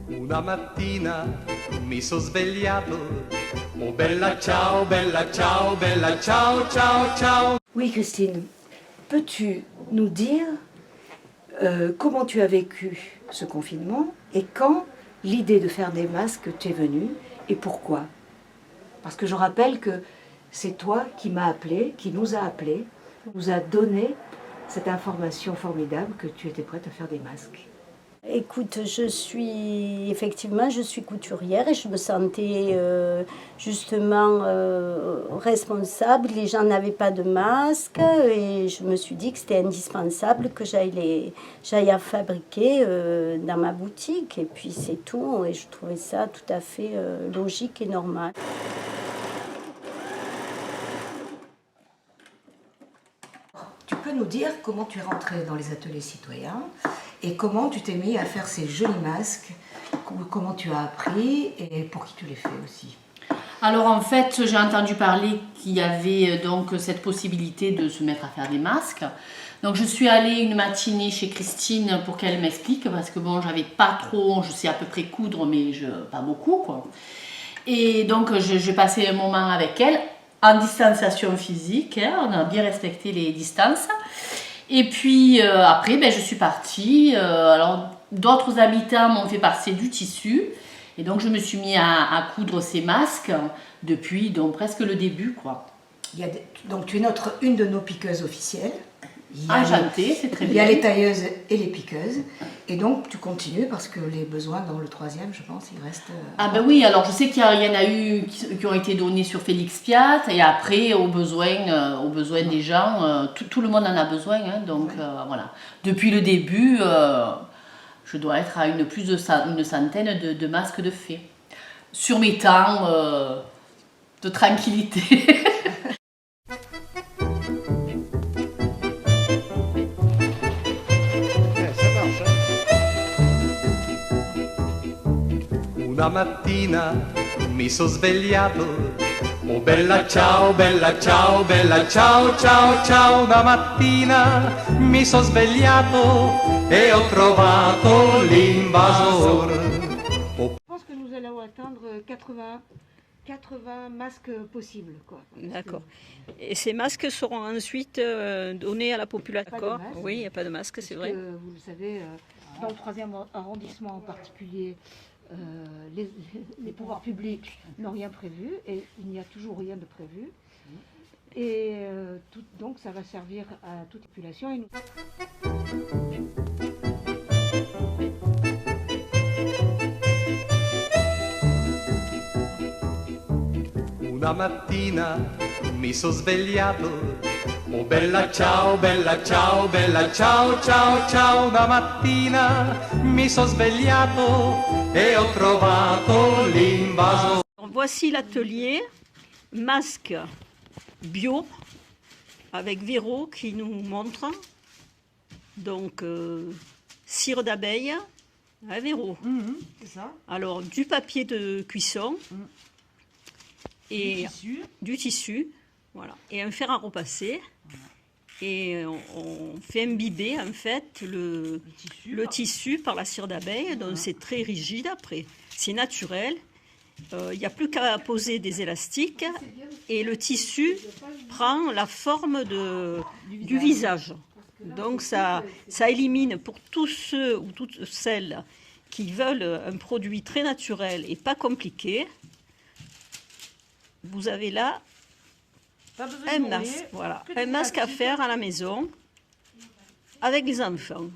Una mattina mi sono svegliato, oh bella ciao, bella ciao, bella ciao, ciao, ciao. Oui, Christine, peux-tu nous dire comment tu as vécu ce confinement et quand l'idée de faire des masques t'est venue et pourquoi? Parce que je rappelle que c'est toi qui m'as appelé, qui nous a appelés, nous a donné cette information formidable que tu étais prête à faire des masques. Écoute, je suis couturière et je me sentais justement responsable. Les gens n'avaient pas de masque et je me suis dit que c'était indispensable que j'aille à fabriquer dans ma boutique. Et puis c'est tout, et je trouvais ça tout à fait logique et normal. Tu peux nous dire comment tu es rentrée dans les ateliers citoyens et comment tu t'es mis à faire ces jolis masques, comment tu as appris et pour qui tu les fais aussi? Alors en fait, j'ai entendu parler qu'il y avait donc cette possibilité de se mettre à faire des masques. Donc je suis allée une matinée chez Christine pour qu'elle m'explique, parce que bon, j'avais pas trop, je sais à peu près coudre, mais pas beaucoup quoi. Et donc j'ai passé un moment avec elle, en distanciation physique, hein, on a bien respecté les distances. Et puis après, je suis partie. Alors d'autres habitants m'ont fait passer du tissu. Et donc je me suis mis à coudre ces masques depuis donc presque le début, quoi. Donc tu es une de nos piqueuses officielles. Enchantée, c'est très bien. Il y a les tailleuses et les piqueuses. Et donc tu continues parce que les besoins dans le 3e, je pense, il reste... Ah ben oui, alors je sais qu'il y en a eu qui ont été donnés sur Félix Piat. Et après, aux besoins des gens, tout le monde en a besoin. Hein, donc voilà. Depuis le début... je dois être à une centaine de masques de fées. Sur mes temps de tranquillité. Ça marche, hein? Una mattina mi sono svegliato, oh bella ciao, bella ciao, bella ciao, ciao, ciao. Una mattina mi sono svegliato e ho trovato l'invasor. Je pense que nous allons atteindre 80 masques possibles. D'accord. Et ces masques seront ensuite donnés à la population? D'accord. Oui, il n'y a pas de masque, c'est vrai. Vous le savez, dans le 3e arrondissement en particulier, les pouvoirs publics n'ont rien prévu et il n'y a toujours rien de prévu. Et donc ça va servir à toute la population. Et Una mattina mi sono svegliato, oh bella ciao, bella ciao, bella ciao, ciao, ciao. Una mattina mi sono svegliato e ho trovato l'invasor. Voici l'atelier masque bio avec Véro qui nous montre. Donc cire d'abeille, hein, Véro. C'est ça. Alors du papier de cuisson. Et du tissu, voilà, et un fer à repasser. Voilà. Et on fait imbiber en fait le tissu par la cire d'abeille, donc c'est très rigide après. C'est naturel, il n'y a plus qu'à poser des élastiques et le tissu prend la forme du visage. Donc ça élimine pour tous ceux ou toutes celles qui veulent un produit très naturel et pas compliqué. Vous avez là un masque, voilà, un masque à faire à la maison avec les enfants.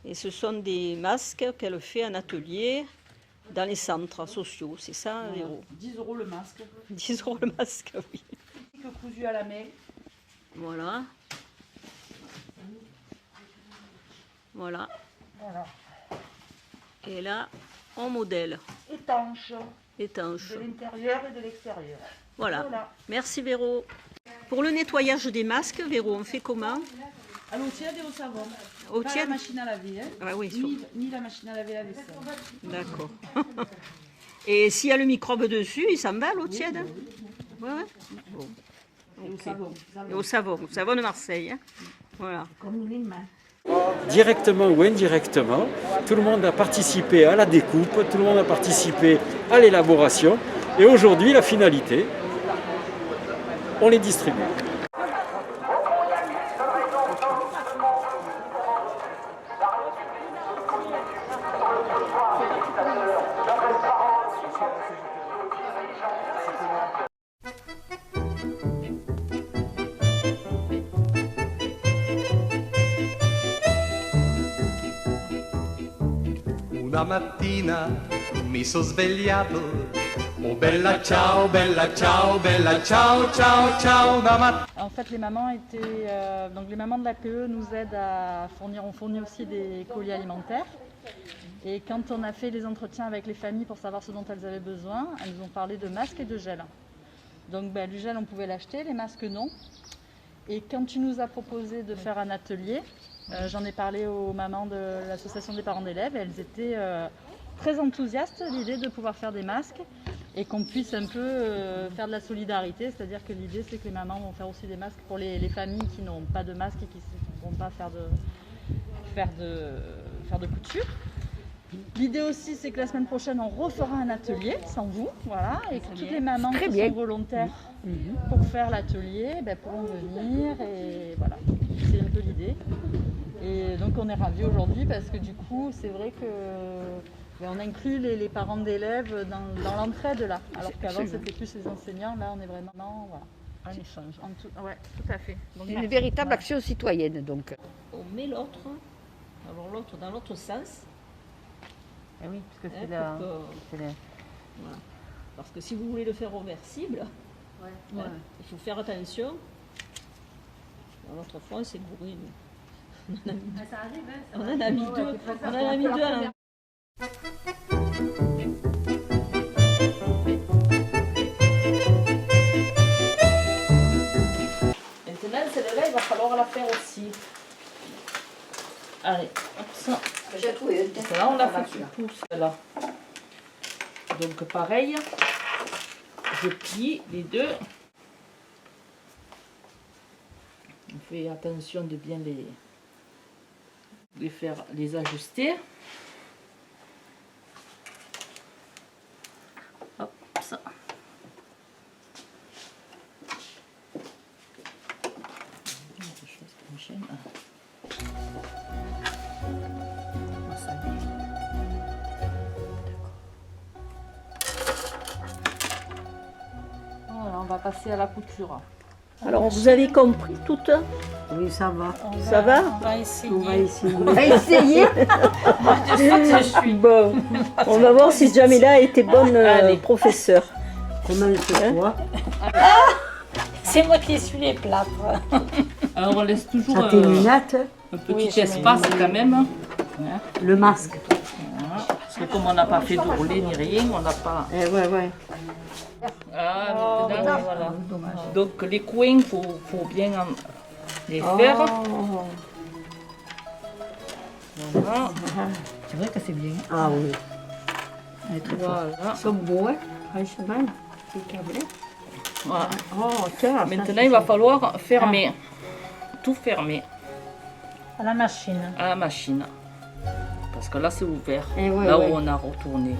Et ce sont des masques qu'elle fait en atelier dans les centres sociaux, c'est ça, Véro? 10 € le masque. 10 € le masque, oui. Cousu à la main. Voilà. Voilà. Voilà. Et là, en modèle. Étanche. Étanche. De l'intérieur et de l'extérieur. Voilà. Merci Véro. Pour le nettoyage des masques, Véro, on fait comment? À l'eau tiède et au savon. Au Pas la tiède? machine à laver, hein. Ah oui, Ni la machine à laver la vaisselle. d'accord. Et s'il y a le microbe dessus, il s'emballe au tiède? Ouais, ouais. Bon. Et au Ok. savon. Et au savon de Marseille. Hein. Voilà. Directement ou indirectement, tout le monde a participé à la découpe, tout le monde a participé à l'élaboration. Et aujourd'hui, la finalité, on les distribue. Una mattina mi sono svegliato, oh bella ciao, bella ciao, bella ciao, ciao, ciao, una mattina. En fait, les mamans étaient, donc les mamans de l'APE nous aident à fournir, on fournit aussi des colis alimentaires. Et quand on a fait les entretiens avec les familles pour savoir ce dont elles avaient besoin, elles nous ont parlé de masques et de gel. Donc le gel, on pouvait l'acheter, les masques non. Et quand tu nous as proposé de faire un atelier, j'en ai parlé aux mamans de l'association des parents d'élèves et elles étaient très enthousiastes à l'idée de pouvoir faire des masques et qu'on puisse un peu faire de la solidarité, c'est-à-dire que l'idée c'est que les mamans vont faire aussi des masques pour les familles qui n'ont pas de masque et qui ne vont pas faire de couture. L'idée aussi c'est que la semaine prochaine on refera un atelier sans vous, voilà, et que toutes les mamans qui sont volontaires pour faire l'atelier pourront venir et voilà, c'est un peu l'idée. Et donc on est ravis aujourd'hui parce que du coup c'est vrai que on inclut les parents d'élèves dans l'entraide là, alors qu'avant c'était plus les enseignants, là on est vraiment voilà, un échange. Ouais, tout à fait. Donc, C'est une véritable action citoyenne donc. On met l'autre, alors l'autre dans l'autre sens. Eh oui, parce que Voilà. Parce que si vous voulez le faire reversible, il faut faire attention. Dans l'autre fois, c'est bourré. On en a mis deux. On en a mis deux à l'envers. Maintenant, celle-là, il va falloir la faire aussi. Allez, hop, ça. J'ai trouvé. Là, on l'a fait sous pouce, là. Donc, pareil, je plie les deux. On fait attention de bien les ajuster. Hop, ça. Voilà, on va passer à la couture. Alors, vous avez compris toutes? Oui, ça va. Ça va? On va essayer. On va essayer. On va essayer. Je suis. Bon, on va voir si Jamila a été bonne professeure. Comment c'est toi? C'est moi qui suis les plâtres. Alors, on laisse toujours Ça tes lunettes, un petit espace quand même. Voilà. le masque. Voilà. Parce que comme on n'a pas fait de roulé ni rien, on n'a pas... Eh ouais. Ah, maintenant, voilà. Donc les coins, il faut bien les faire. Voilà. C'est vrai que c'est bien. Ah oui. Voilà. Ils sont beaux, hein, franchement. C'est câblé. Voilà. Oh, tiens. Maintenant, il va falloir fermer. Tout fermer À la machine. à la machine. Parce que là, c'est ouvert. Eh ouais, là ouais. où on a retourné.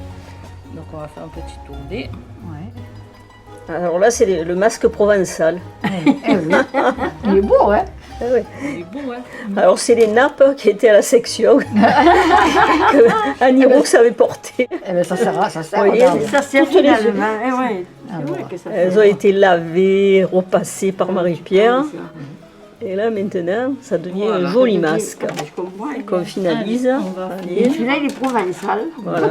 Donc, on va faire un petit tourné. Ouais. Alors là, c'est le masque provençal. Eh oui. Il est beau, hein? Ah ouais. Il est beau, hein? Alors, c'est les nappes qui étaient à la section que Annie Roux avait portées. Eh bien, ça sert, Oui, regarde. Ça sert toutes les- finalement. Eh ouais. C'est vrai que ça Elles ont été lavées, repassées par Marie-Pierre. Et là, maintenant, ça devient un joli masque Je comprends. qu'on finalise. Et Allez, celui-là, il est provençal. voilà.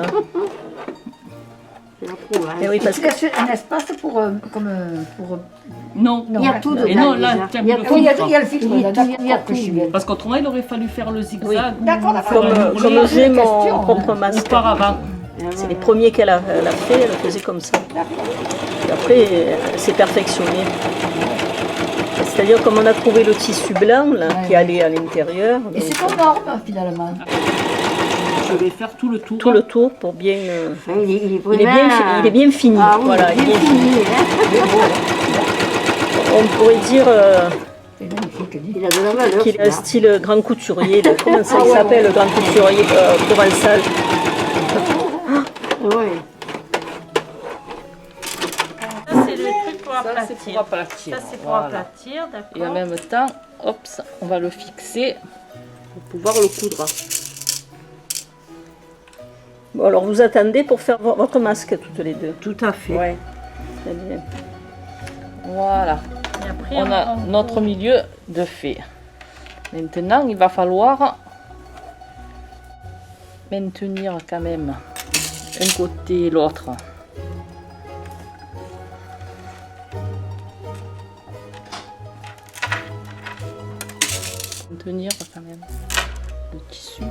C'est la Provence. Eh oui, parce que- C'est un espace pour... Non. Il y a tout dedans. Et non, là, déjà. tiens, Il y a le tout, il y a filtre. tout, il y a le filtre. Il y a tout. Parce qu'autrement, il aurait fallu faire le zigzag. D'accord, Comme j'ai mon propre masque. Auparavant. C'est les premiers qu'elle a fait, elle le faisait comme ça. Et après, c'est perfectionné. C'est-à-dire comme on a trouvé le tissu blanc là, qui allait à l'intérieur. Et donc, c'est ton norme finalement. Je vais faire tout le tour. tout le tour pour bien. Il est Il est vraiment... bien fini. Ah oui, Voilà, il est bien bien fini. fini. Hein. On pourrait dire C'est magnifique. Il a de la valeur. qu'il a un celui-là. style grand couturier. Là. Comment ça Ah il ouais, s'appelle, ouais. le grand couturier provençal? Ouais. Ça, c'est le truc pour Ça, aplatir. c'est pour aplatir. Ça, c'est pour Voilà. aplatir, d'accord. Et en même temps, hop, on va le fixer pour pouvoir le coudre. Bon, alors vous attendez pour faire votre masque toutes les deux. Tout à fait. Ouais. Très bien. Voilà. Et après, On a notre milieu de fait. Maintenant, il va falloir maintenir quand même un côté et l'autre. Maintenir quand même le tissu.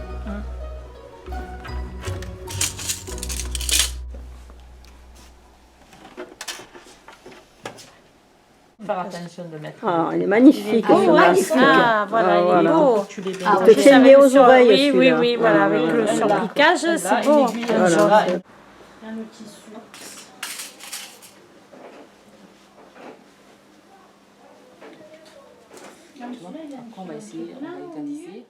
Faire attention de mettre. Ah, il est magnifique beau, ce ouais, masque. Ah, voilà, il est voilà. beau. Tu les Ah, Il ouais. te tient bien aux Sur- oreilles Oui, oui, celui-là. oui, voilà, avec Voilà, le voilà. surpiquage, c'est beau. Voilà. Le tissu. On va essayer, on va égaliser.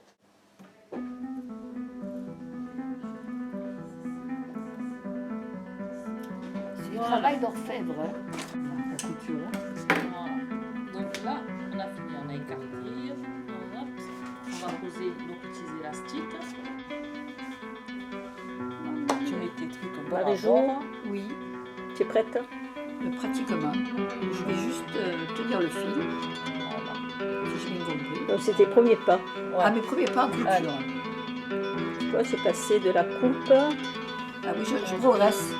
C'est du travail d'orfèvre. Hein. La couture. Voilà. Donc là, on a fini, on a écarté. Hop. On va poser nos petits élastiques. Tu mets tes trucs par Marie-Jo, rapport. Oui, tu es prête? pratiquement. Je vais juste tenir le fil, Voilà. si j'ai bien compris. Donc c'est tes premiers pas. Ah, mes premiers pas en couture. Alors, Tu vois, c'est passer de la coupe. Ah oui, je progresse.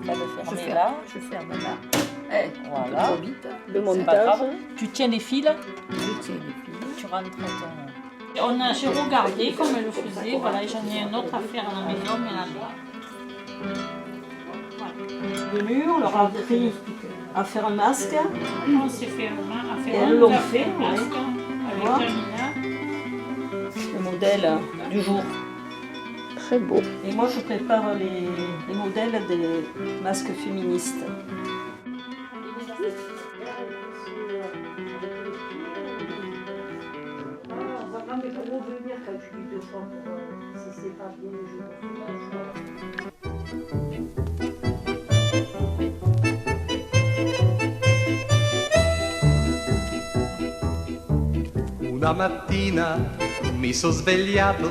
tu vas le Je fermer ferme, là. je ferme là. Eh, un peu Voilà. trop vite. Le pas montage. grave. Tu tiens les fils, Je tiens les fils. tu rentres ton... J'ai regardé comme elle le faisait, voilà, et j'en ai un autre à faire à la maison, mais là-bas. Venu, on leur a appris à faire un masque. On s'est fait à Et faire elles l'ont fait, masque Voilà. avec Jamila. Le modèle du jour. Très beau. Et moi, je prépare les modèles des masques féministes. Una mattina mi sono svegliato,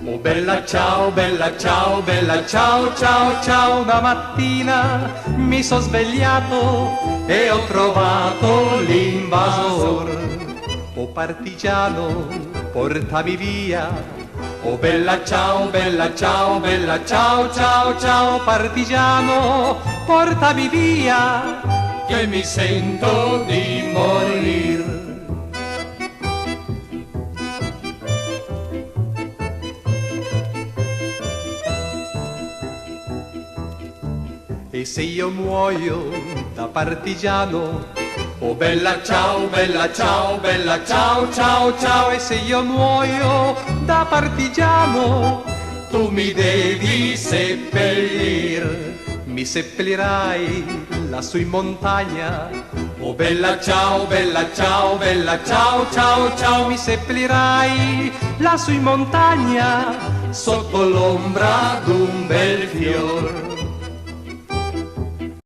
oh bella ciao, bella ciao, bella ciao, ciao, ciao. Una mattina mi sono svegliato e ho trovato l'invasor. Oh partigiano, portami via. Oh bella ciao, bella ciao, bella ciao, ciao, ciao. Partigiano, portami via, che mi sento di morir. E se io muoio da partigiano, oh bella ciao, bella ciao, bella ciao, ciao, ciao. E se io muoio da partigiano, tu mi devi seppellir. Mi seppellirai lassù in montagna, oh bella ciao, bella ciao, bella ciao, ciao, ciao. Mi seppellirai lassù in montagna, sotto l'ombra d'un bel fior.